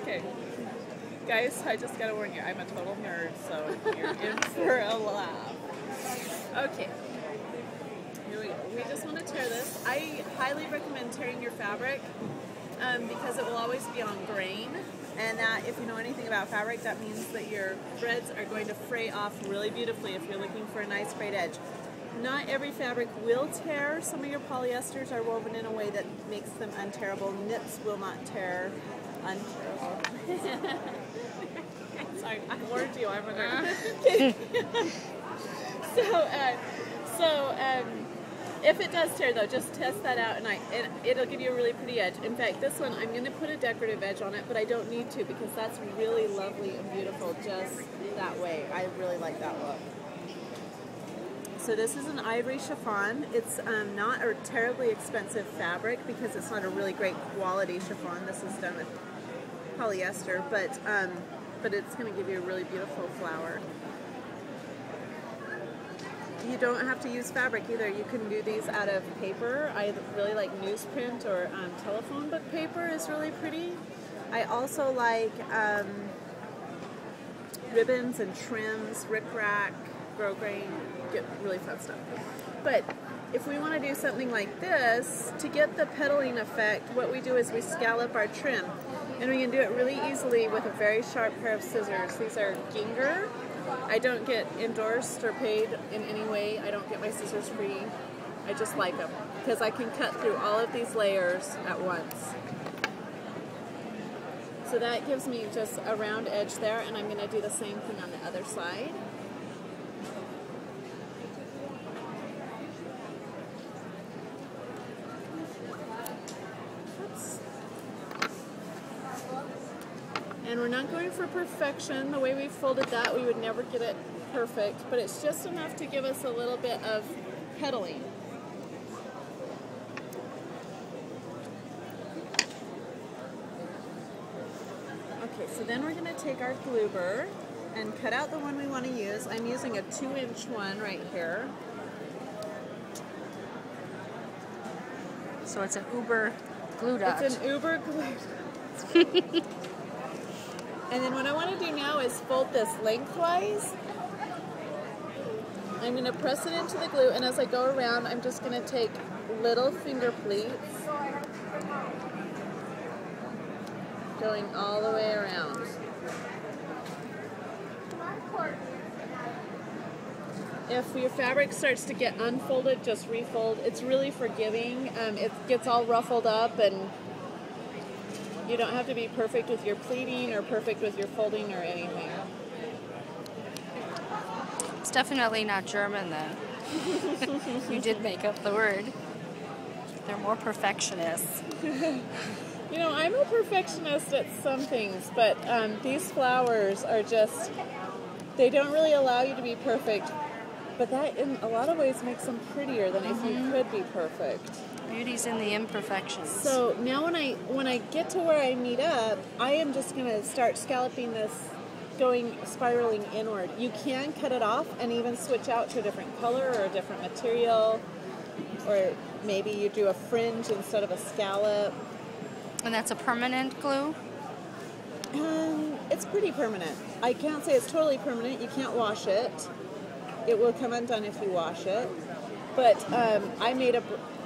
Okay. Guys, I just gotta warn you, I'm a total nerd, so you're in for a laugh. Okay. Here we go. We just want to tear this. I highly recommend tearing your fabric because it will always be on grain. And that, if you know anything about fabric, that means that your threads are going to fray off really beautifully if you're looking for a nice frayed edge. Not every fabric will tear. Some of your polyesters are woven in a way that makes them untearable. Knits will not tear untearable. Sorry, I warned you, I'm a nerd. So, if it does tear though, just test that out and it'll give you a really pretty edge. In fact, this one, I'm going to put a decorative edge on it, but I don't need to because that's really lovely and beautiful just that way. I really like that look. So this is an ivory chiffon. It's not a terribly expensive fabric because it's not a really great quality chiffon. This is done with polyester, but it's going to give you a really beautiful flower. You don't have to use fabric either. You can do these out of paper. I really like newsprint or telephone book paper is really pretty. I also like ribbons and trims, rickrack, grosgrain, get really fun stuff. But if we want to do something like this, to get the petaling effect, what we do is we scallop our trim. And we can do it really easily with a very sharp pair of scissors. These are Ginger. I don't get endorsed or paid in any way. I don't get my scissors free. I just like them because I can cut through all of these layers at once. So that gives me just a round edge there, and I'm going to do the same thing on the other side. And we're not going for perfection. The way we folded that, we would never get it perfect, but it's just enough to give us a little bit of petaling. Okay, so then we're going to take our glue burr and cut out the one we want to use. I'm using a 2-inch one right here. So it's an Uber glue dot. It's an Uber glue dot. And then what I want to do now is fold this lengthwise. I'm going to press it into the glue, and as I go around, I'm just going to take little finger pleats going all the way around. If your fabric starts to get unfolded, just refold. It's really forgiving. It gets all ruffled up, and you don't have to be perfect with your pleating or perfect with your folding or anything. It's definitely not German then. You did make up the word. They're more perfectionists. You know, I'm a perfectionist at some things, but these flowers are just, they don't really allow you to be perfect, but that in a lot of ways makes them prettier than if you could be perfect. Beauty's in the imperfections. So now when I get to where I meet up, I am just going to start scalloping this, spiraling inward. You can cut it off and even switch out to a different color or a different material, or maybe you do a fringe instead of a scallop. And that's a permanent glue? It's pretty permanent. I can't say it's totally permanent. You can't wash it. It will come undone if you wash it. But I made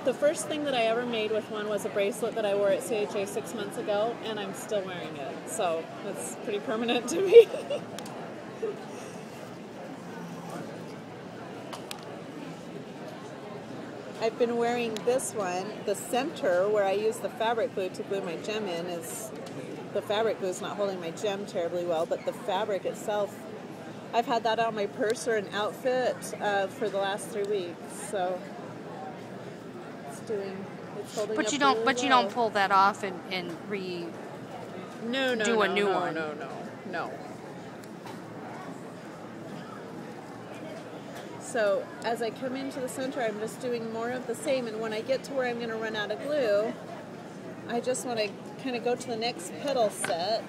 the first thing that I ever made with one was a bracelet that I wore at CHA 6 months ago, and I'm still wearing it. So it's pretty permanent to me. I've been wearing this one. The center where I use the fabric glue to glue my gem in is, the fabric glue is not holding my gem terribly well, but the fabric itself, I've had that on my purse or an outfit for the last 3 weeks. So it's holding But up you don't. really But you well. don't pull that off and do a new one. No. So as I come into the center, I'm just doing more of the same, and when I get to where I'm going to run out of glue, I just want to kind of go to the next petal set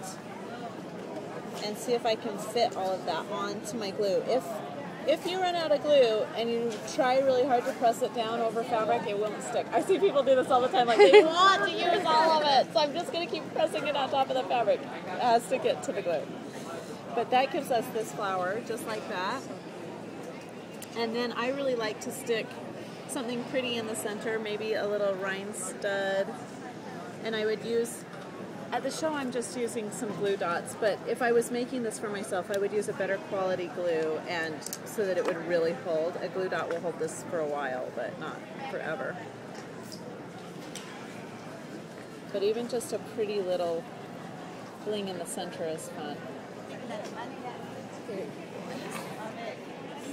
and see if I can fit all of that onto my glue. if you run out of glue and you try really hard to press it down over fabric, it won't stick. I see people do this all the time, like they want to use all of it, so I'm just going to keep pressing it on top of the fabric. Stick it to the glue. But that gives us this flower, just like that. And then I really like to stick something pretty in the center, maybe a little rhine stud. And I would use, at the show I'm just using some glue dots, but if I was making this for myself, I would use a better quality glue, and so that it would really hold. A glue dot will hold this for a while, but not forever. But even just a pretty little bling in the center is fun.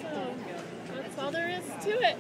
So, that's all there is to it.